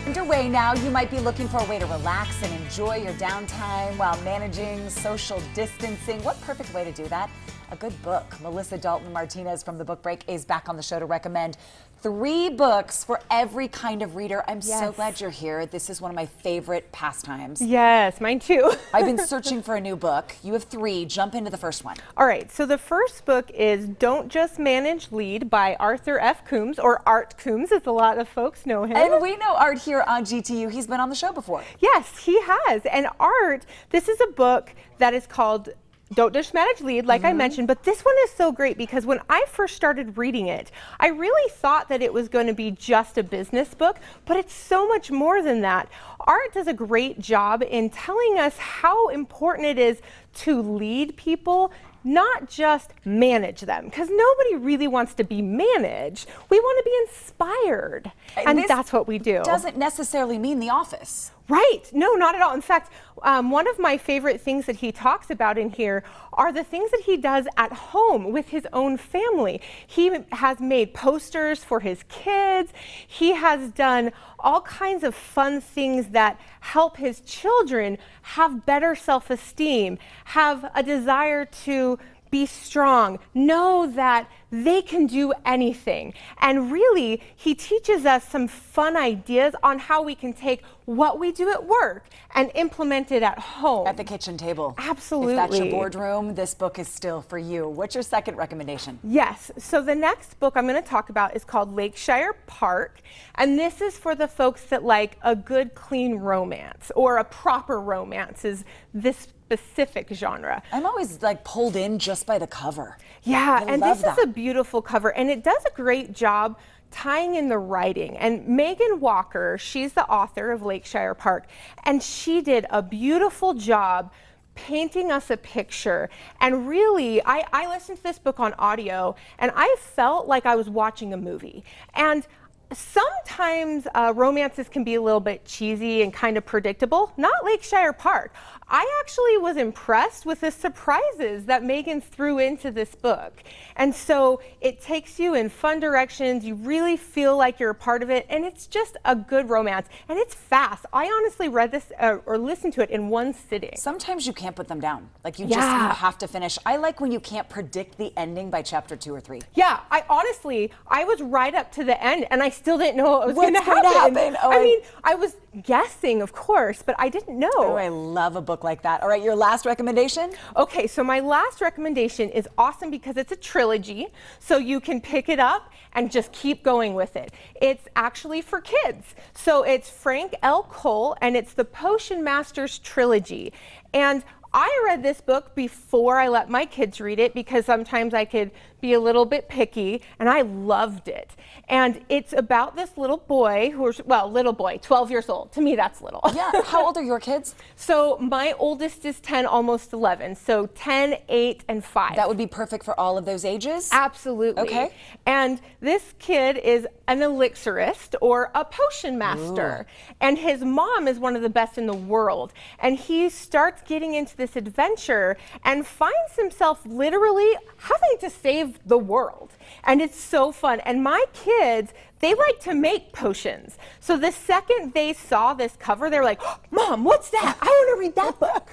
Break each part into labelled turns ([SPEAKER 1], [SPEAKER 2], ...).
[SPEAKER 1] Underway now, you might be looking for a way to relax and enjoy your downtime while managing social distancing. What perfect way to do that? A good book. Melissa Dalton Martinez from The Book Break is back on the show to recommend 3 books for every kind of reader. I'm so glad you're here. This is one of my favorite pastimes.
[SPEAKER 2] Yes, mine too.
[SPEAKER 1] I've been searching for a new book. You have 3. Jump into the first one.
[SPEAKER 2] All right, so the first book is Don't Just Manage, Lead by Arthur F. Coombs, or Art Coombs, as a lot of folks know him.
[SPEAKER 1] And we know Art here on GTU. He's been on the show before.
[SPEAKER 2] Yes, he has. And Art, this is a book that is called Don't Just Manage, Lead, like I mentioned, but this one is so great because when I first started reading it, I really thought that it was going to be just a business book, but it's so much more than that. Art does a great job in telling us how important it is to lead people, not just manage them, because nobody really wants to be managed. We want to be inspired, and that's what we do.
[SPEAKER 1] Doesn't necessarily mean the office.
[SPEAKER 2] Right. No, not at all. In fact, one of my favorite things that he talks about in here are the things that he does at home with his own family. He has made posters for his kids. He has done all kinds of fun things that help his children have better self-esteem, have a desire to be strong, know that they can do anything. And really, he teaches us some fun ideas on how we can take what we do at work and implement it at home.
[SPEAKER 1] At the kitchen table.
[SPEAKER 2] Absolutely.
[SPEAKER 1] If that's your boardroom, this book is still for you. What's your second recommendation?
[SPEAKER 2] Yes. So the next book I'm going to talk about is called Shire Park. And this is for the folks that like a good, clean romance, or a proper romance is this specific genre.
[SPEAKER 1] I'm always like pulled in just by the cover.
[SPEAKER 2] Yeah, and this is a beautiful cover, and it does a great job tying in the writing. And Megan Walker, she's the author of Shire Park, and she did a beautiful job painting us a picture. And really, I listened to this book on audio, and I felt like I was watching a movie. And sometimes romances can be a little bit cheesy and kind of predictable. Not Shire Park. I actually was impressed with the surprises that Megan threw into this book. And so it takes you in fun directions. You really feel like you're a part of it. And it's just a good romance. And it's fast. I honestly read this or listened to it in one sitting.
[SPEAKER 1] Sometimes you can't put them down. Like you just you have to finish. I like when you can't predict the ending by chapter 2 or 3.
[SPEAKER 2] Yeah, I was right up to the end and I still didn't know what was going to happen.
[SPEAKER 1] Oh,
[SPEAKER 2] I mean, I was guessing, of course, but I didn't know.
[SPEAKER 1] Oh, I love a book like that. All right, your last recommendation?
[SPEAKER 2] Okay, so my last recommendation is awesome because it's a trilogy, so you can pick it up and just keep going with it. It's actually for kids. So it's Frank L. Cole, and it's the Potion Masters trilogy. And I read this book before I let my kids read it because sometimes I could be a little bit picky, and I loved it. And it's about this little boy little boy, 12 years old. To me, that's little.
[SPEAKER 1] Yeah. How old are your kids?
[SPEAKER 2] So my oldest is 10, almost 11. So 10, 8, and 5.
[SPEAKER 1] That would be perfect for all of those ages?
[SPEAKER 2] Absolutely. Okay. And this kid is an elixirist, or a potion master. Ooh. And his mom is one of the best in the world. And he starts getting into this adventure and finds himself literally having to save the world. And it's so fun. And my kids, they like to make potions. So the second they saw this cover, they were like, oh, Mom, what's that? I want to read that book.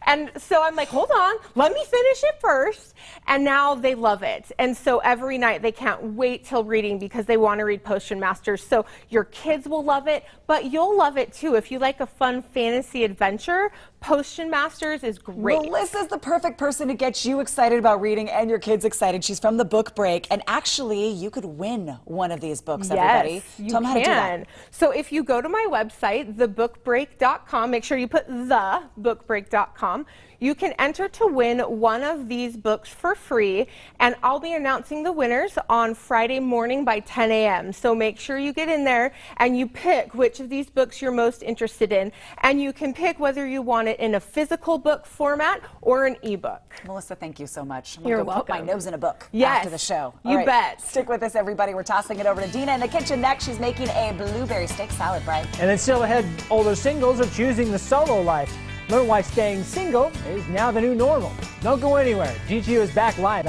[SPEAKER 2] And so I'm like, hold on, let me finish it first. And now they love it. And so every night they can't wait till reading because they want to read Potion Masters. So your kids will love it, but you'll love it too. If you like a fun fantasy adventure, Potion Masters is great.
[SPEAKER 1] Melissa's the perfect person to get you excited about reading and your kids excited. She's from The Book Break. And actually, you could win one of these books, everybody.
[SPEAKER 2] Yes, you
[SPEAKER 1] Tell them how to do that.
[SPEAKER 2] So if you go to my website, thebookbreak.com, make sure you put thebookbreak.com, you can enter to win one of these books for free, and I'll be announcing the winners on Friday morning by 10 a.m. So make sure you get in there and you pick which of these books you're most interested in, and you can pick whether you want it in a physical book format or an ebook.
[SPEAKER 1] Melissa, thank you so much.
[SPEAKER 2] You're
[SPEAKER 1] welcome.
[SPEAKER 2] welcome.
[SPEAKER 1] Put my nose in a book after the show.
[SPEAKER 2] You bet.
[SPEAKER 1] Stick with us, everybody. We're tossing it over to Dina in the kitchen next. She's making a blueberry steak salad, Brian.
[SPEAKER 3] And then still ahead, older singles are choosing the solo life. Learn why staying single is now the new normal. Don't go anywhere. GTU is back live.